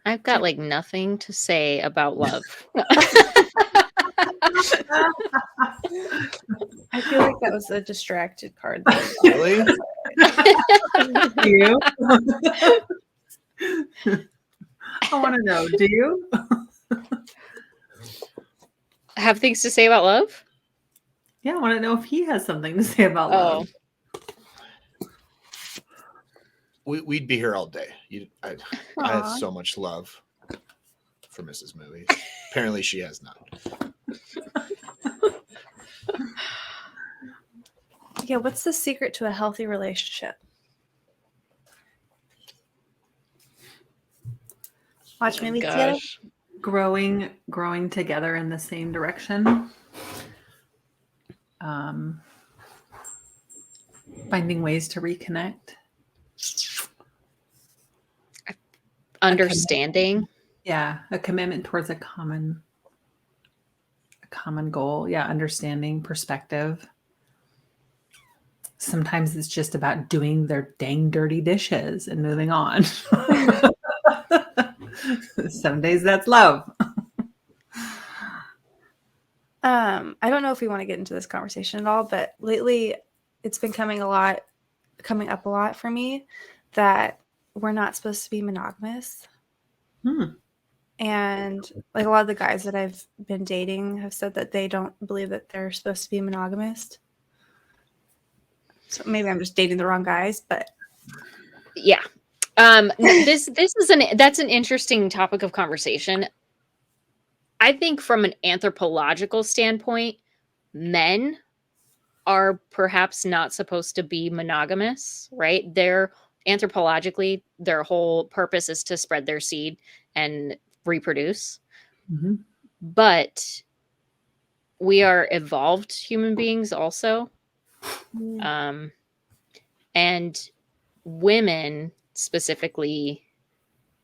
I've got like nothing to say about love. I feel like that was a distracted card. Really? Do you? I want to know. Do you? Have things to say about love? Yeah, I want to know if he has something to say about love. We'd be here all day. I have so much love for Mrs. Movie. Apparently, she has none. Yeah, what's the secret to a healthy relationship? Watch me together. Growing together in the same direction. Finding ways to reconnect. Understanding. A commitment towards a common goal. Yeah, understanding, perspective. Sometimes it's just about doing their dang dirty dishes and moving on. Some days that's love. I don't know if we want to get into this conversation at all, but lately it's been coming up a lot for me that we're not supposed to be monogamous. And like a lot of the guys that I've been dating have said that they don't believe that they're supposed to be monogamous. So maybe I'm just dating the wrong guys, but yeah. That's an interesting topic of conversation. I think from an anthropological standpoint, men are perhaps not supposed to be monogamous, right? Anthropologically, their whole purpose is to spread their seed and reproduce. Mm-hmm. But we are evolved human beings also. And women specifically,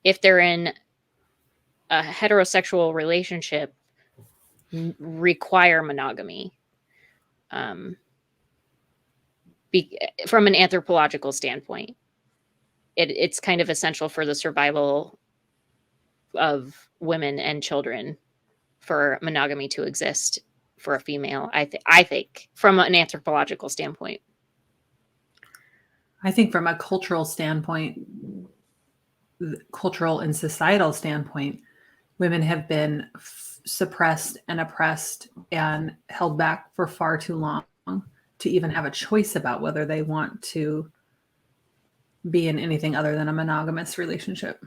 if they're in a heterosexual relationship, require monogamy. From an anthropological standpoint, it's kind of essential for the survival of women and children for monogamy to exist for a female. I think from an anthropological standpoint. I think from a cultural standpoint, cultural and societal standpoint, women have been suppressed and oppressed and held back for far too long to even have a choice about whether they want to be in anything other than a monogamous relationship.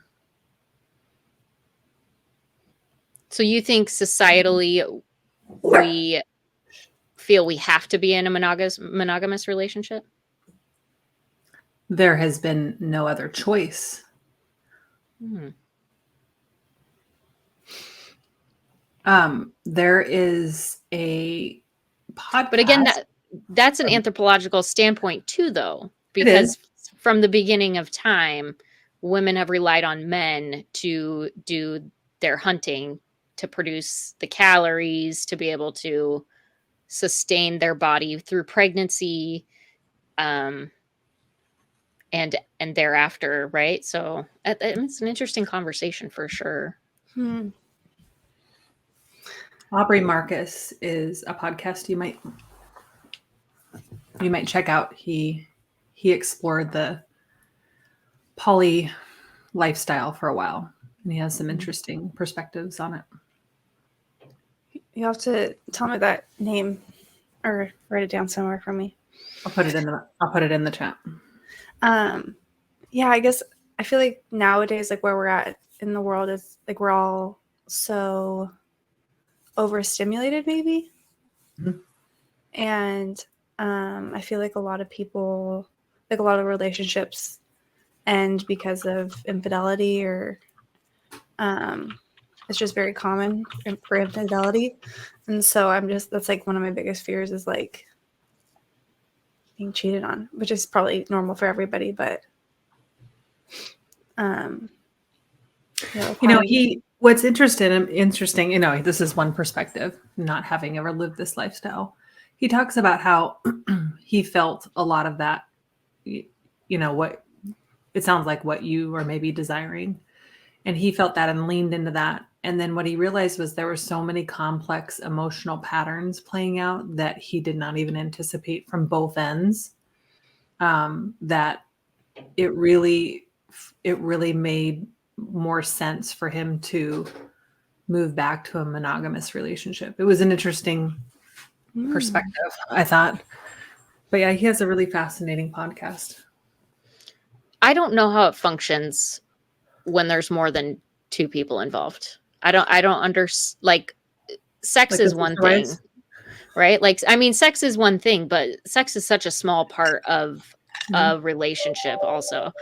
So you think societally we feel we have to be in a monogamous relationship? There has been no other choice. There is a podcast. But again, that's an anthropological standpoint too, though, because from the beginning of time, women have relied on men to do their hunting, to produce the calories, to be able to sustain their body through pregnancy, and thereafter, right? So it's an interesting conversation for sure. Aubrey Marcus is a podcast you might check out. He explored the poly lifestyle for a while, and he has some interesting perspectives on it. You have to tell me that name or write it down somewhere for me. I'll put it in the chat. Yeah, I guess I feel like nowadays, like where we're at in the world is like we're all so overstimulated maybe. And I feel like a lot of people, like a lot of relationships end because of infidelity or it's just very common for infidelity. And so that's like one of my biggest fears is like being cheated on, which is probably normal for everybody, but what's interesting, this is one perspective, not having ever lived this lifestyle. He talks about how he felt a lot of that, what it sounds like what you are maybe desiring And he felt that and leaned into that. And then what he realized was there were so many complex emotional patterns playing out that he did not even anticipate from both ends, that it really made more sense for him to move back to a monogamous relationship. It was an interesting perspective, I thought. But yeah, he has a really fascinating podcast. I don't know how it functions when there's more than two people involved. I don't like sex Like is the one sister thing, wives? right? Like, I mean, sex is one thing, but sex is such a small part of a relationship also.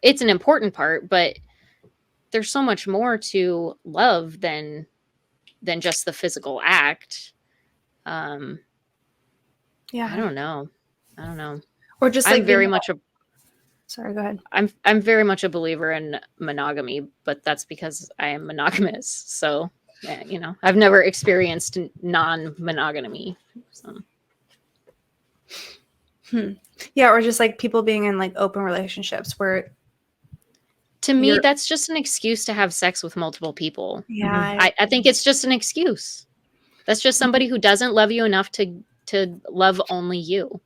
It's an important part, but there's so much more to love than just the physical act. I Yeah. don't know. Or just I'm like very much a sorry, go ahead. I'm very much a believer in monogamy, but that's because I am monogamous. So, you know, I've never experienced non-monogamy. So. Yeah, or just like people being in like open relationships where To me, that's just an excuse to have sex with multiple people. yeah, I think it's just an excuse. That's just somebody who doesn't love you enough to love only you.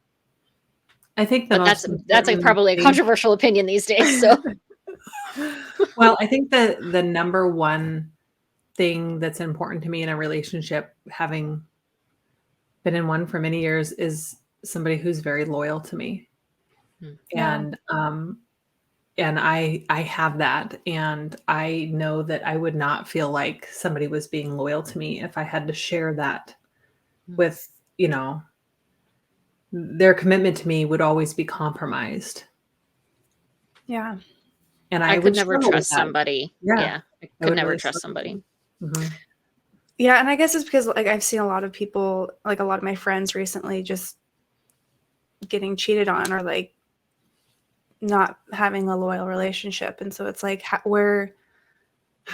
I think But that's like probably a controversial opinion these days. So, well, I think the number one thing that's important to me in a relationship, having been in one for many years, is somebody who's very loyal to me. Yeah. And I have that, and I know that I would not feel like somebody was being loyal to me if I had to share that with, you know, their commitment to me would always be compromised. Yeah. And I could never struggle with trust that. somebody. Yeah. I could never really trust struggle. somebody. Mhm. Yeah, and I guess it's because like I've seen a lot of people, like a lot of my friends recently just getting cheated on or like not having a loyal relationship. And so it's like how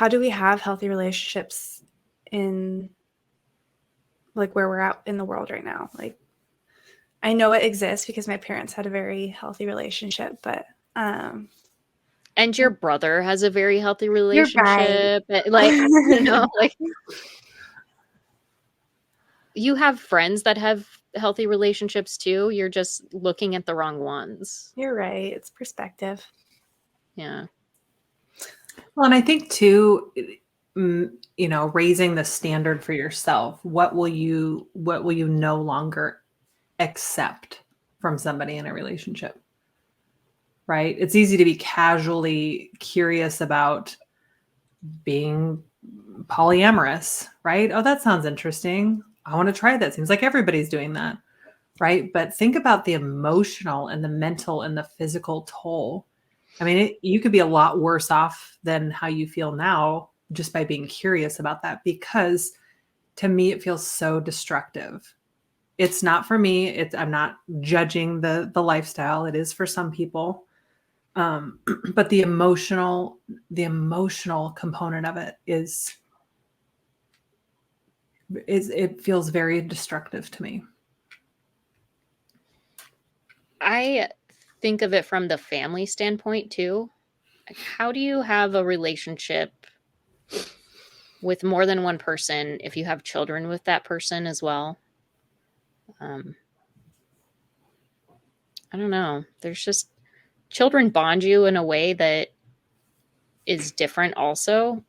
do we have healthy relationships in like where we're at in the world right now? Like I know it exists because my parents had a very healthy relationship, but and your brother has a very healthy You're relationship. Like, you know, like you have friends that have healthy relationships too. You're just looking at the wrong ones. You're right. It's perspective. Yeah. Well, and I think too, you know, raising the standard for yourself. What will you no longer accept from somebody in a relationship? Right? It's easy to be casually curious about being polyamorous, right? Oh, that sounds interesting. I want to try that. Seems like everybody's doing that, right? But think about the emotional and the mental and the physical toll. I mean, you could be a lot worse off than how you feel now just by being curious about that, because to me, it feels so destructive. It's not for me. I'm not judging the lifestyle. It is for some people. But the emotional component of it it feels very destructive to me. I think of it from the family standpoint too. Like, how do you have a relationship with more than one person if you have children with that person as well? I don't know. There's just children bond you in a way that is different also.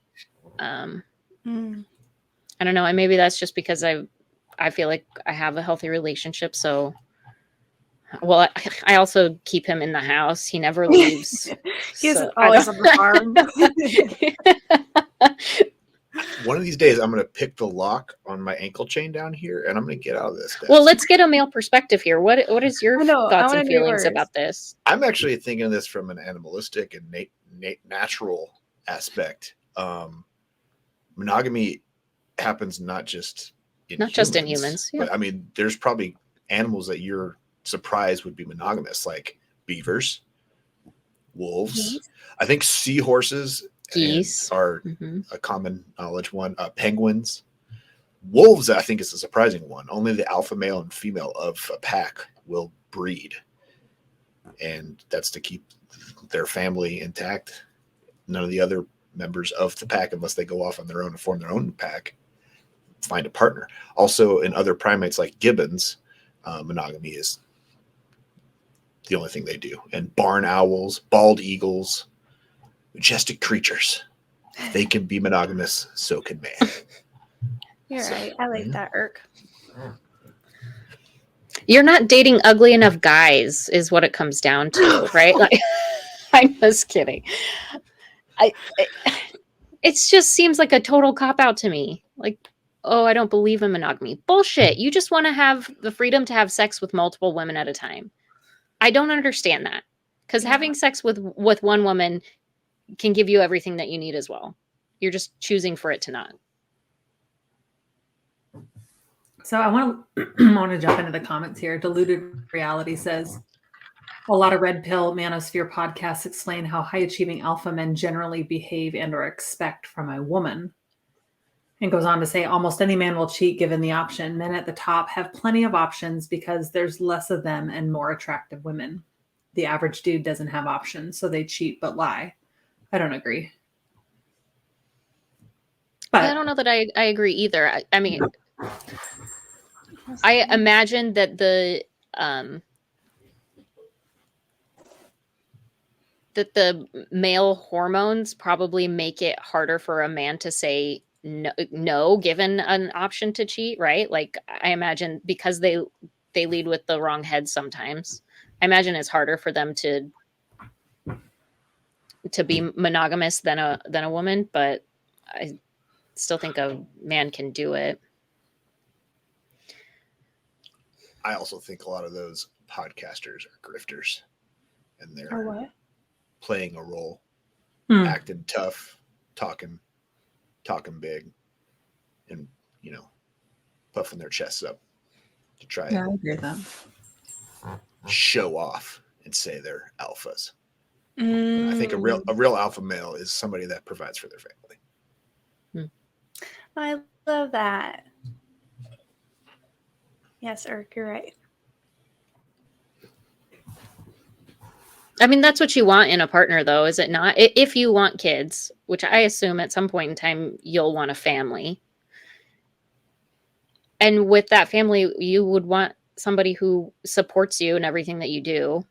I don't know. And maybe that's just because I feel like I have a healthy relationship. So, well, I also keep him in the house. He never leaves. He's always on the farm. One of these days, I'm going to pick the lock on my ankle chain down here, and I'm going to get out of this desk. Well, let's get a male perspective here. What is your thoughts and feelings about this? I'm actually thinking of this from an animalistic and natural aspect. Monogamy happens not just in humans, yeah. but I mean, there's probably animals that you're surprised would be monogamous, like beavers, wolves. I think seahorses, geese are a common knowledge one. Penguins, wolves, I think is a surprising one. Only the alpha male and female of a pack will breed, and that's to keep their family intact. None of the other members of the pack, unless they go off on their own and form their own pack, find a partner. Also, in other primates like gibbons, monogamy is the only thing they do. And barn owls, bald eagles, majestic creatures, they can be monogamous, so can man. You're right. I like that, Irk. You're not dating ugly enough guys, is what it comes down to, right? Like, I'm just kidding. It just seems like a total cop out to me. Like, oh, I don't believe in monogamy. Bullshit. You just want to have the freedom to have sex with multiple women at a time. I don't understand that, because having sex with one woman can give you everything that you need as well. You're just choosing for it to not. So I want to jump into the comments here. Diluted Reality says, a lot of red pill manosphere podcasts explain how high achieving alpha men generally behave and or expect from a woman. And goes on to say, almost any man will cheat given the option. Men at the top have plenty of options because there's less of them and more attractive women. The average dude doesn't have options, so they cheat but lie. I don't agree. But I don't know that I agree either. I mean, I imagine that the male hormones probably make it harder for a man to say no given an option to cheat, right? Like, I imagine because they lead with the wrong head sometimes. I imagine it's harder for them to be monogamous than a woman, but I still think a man can do it. I also think a lot of those podcasters are grifters, and they're what? playing a role, acting tough, talking big, and puffing their chests up to try I and agree with that. show off and say they're alphas. I think a real alpha male is somebody that provides for their family. I love that. Yes, Irk, you're right. I mean, that's what you want in a partner, though, is it not? If you want kids, which I assume at some point in time you'll want a family. And with that family, you would want somebody who supports you in everything that you do,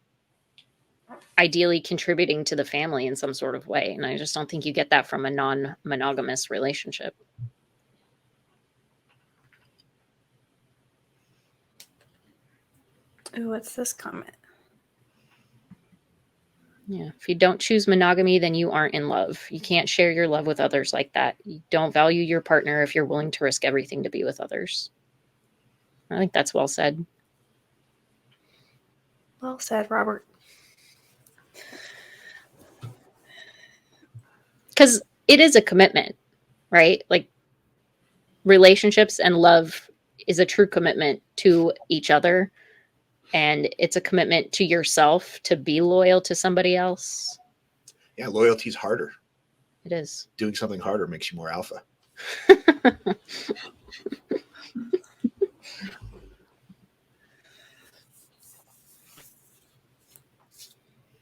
ideally contributing to the family in some sort of way. And I just don't think you get that from a non-monogamous relationship. Ooh, what's this comment? Yeah. If you don't choose monogamy, then you aren't in love. You can't share your love with others like that. You don't value your partner if you're willing to risk everything to be with others. I think that's well said. Well said, Robert. Because it is a commitment, right? Like, relationships and love is a true commitment to each other. And it's a commitment to yourself to be loyal to somebody else. Yeah, loyalty's harder. It is. Doing something harder makes you more alpha.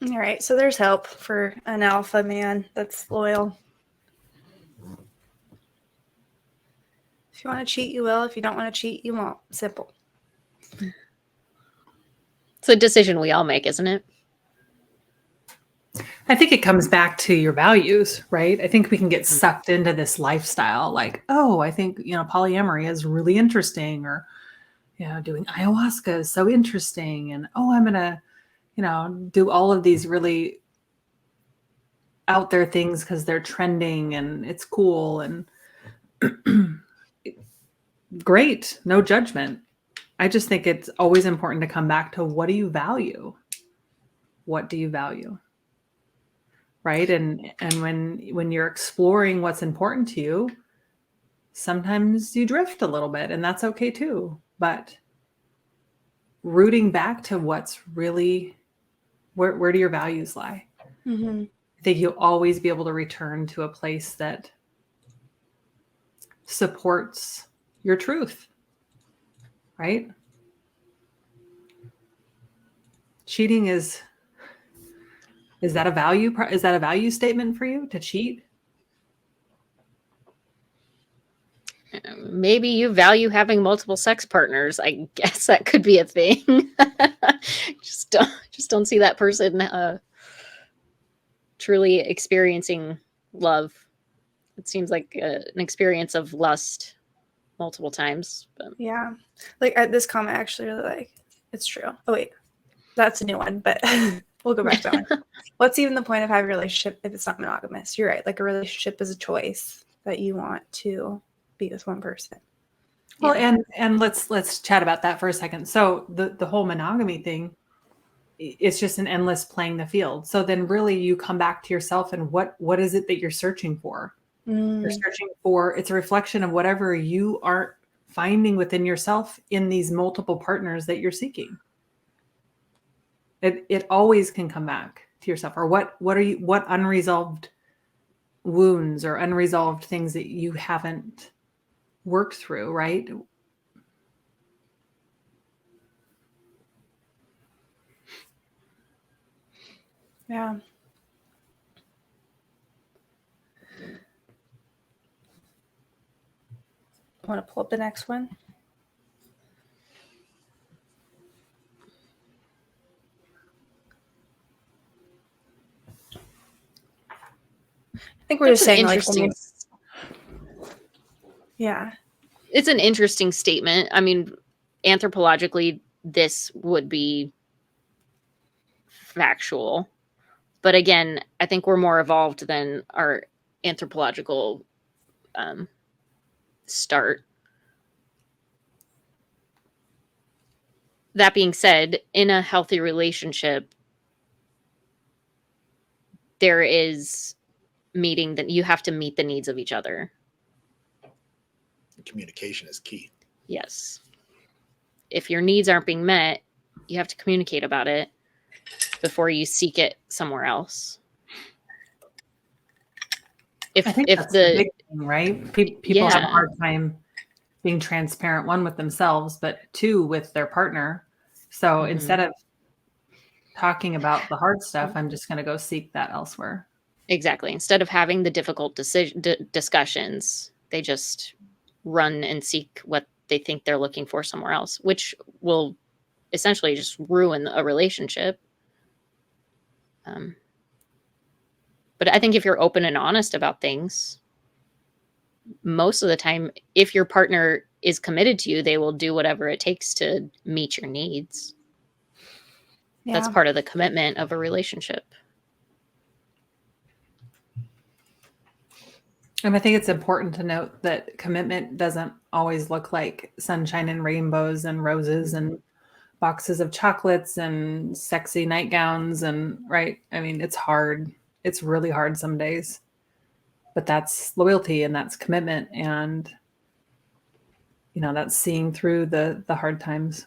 All right, so there's help for an alpha man that's loyal. If you want to cheat, you will. If you don't want to cheat, you won't. Simple. It's a decision we all make, isn't it? I think it comes back to your values, right? I think we can get sucked into this lifestyle like, oh, I think, polyamory is really interesting, or, doing ayahuasca is so interesting. And, oh, I'm going to, do all of these really out there things because they're trending and it's cool and great. No judgment. I just think it's always important to come back to, what do you value? What do you value? Right. And when you're exploring what's important to you, sometimes you drift a little bit, and that's okay too. But rooting back to what's really, where do your values lie? Mm-hmm. I think you'll always be able to return to a place that supports your truth. Right? Cheating is that a value statement for you, to cheat? maybe you value having multiple sex partners. I guess that could be a thing. Just don't see that person truly experiencing love. It seems like an experience of lust multiple times. But. Yeah. Like this comment I actually really like. It's true. Oh wait, that's a new one, but we'll go back to that one. What's even the point of having a relationship if it's not monogamous? You're right. Like a relationship is a choice that you want to be with one person. Well, and let's chat about that for a second. So the whole monogamy thing, it's just an endless playing the field. So then really you come back to yourself and what is it that you're searching for? You're searching for, it's a reflection of whatever you are finding within yourself in these multiple partners that you're seeking. It always can come back to yourself, or what unresolved wounds or unresolved things that you haven't worked through, right? Yeah. Want to pull up the next one? I think we're just saying like almost, yeah. It's an interesting statement. I mean, anthropologically, this would be factual. But again, I think we're more evolved than our anthropological start. That being said, in a healthy relationship, there is meeting that you have to meet the needs of each other. Communication is key. Yes. If your needs aren't being met, you have to communicate about it before you seek it somewhere else. I think that's the big thing, right? People have a hard time being transparent, one with themselves, but two with their partner. So instead of talking about the hard stuff, I'm just going to go seek that elsewhere. Exactly. Instead of having the difficult discussions, they just run and seek what they think they're looking for somewhere else, which will essentially just ruin a relationship. But I think if you're open and honest about things, most of the time, if your partner is committed to you, they will do whatever it takes to meet your needs. Yeah. That's part of the commitment of a relationship. And I think it's important to note that commitment doesn't always look like sunshine and rainbows and roses and boxes of chocolates and sexy nightgowns and right. I mean, it's hard. It's really hard some days, but that's loyalty and that's commitment. And, you know, that's seeing through the hard times,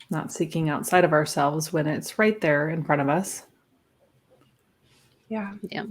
not seeking outside of ourselves when it's right there in front of us. Yeah. Yeah.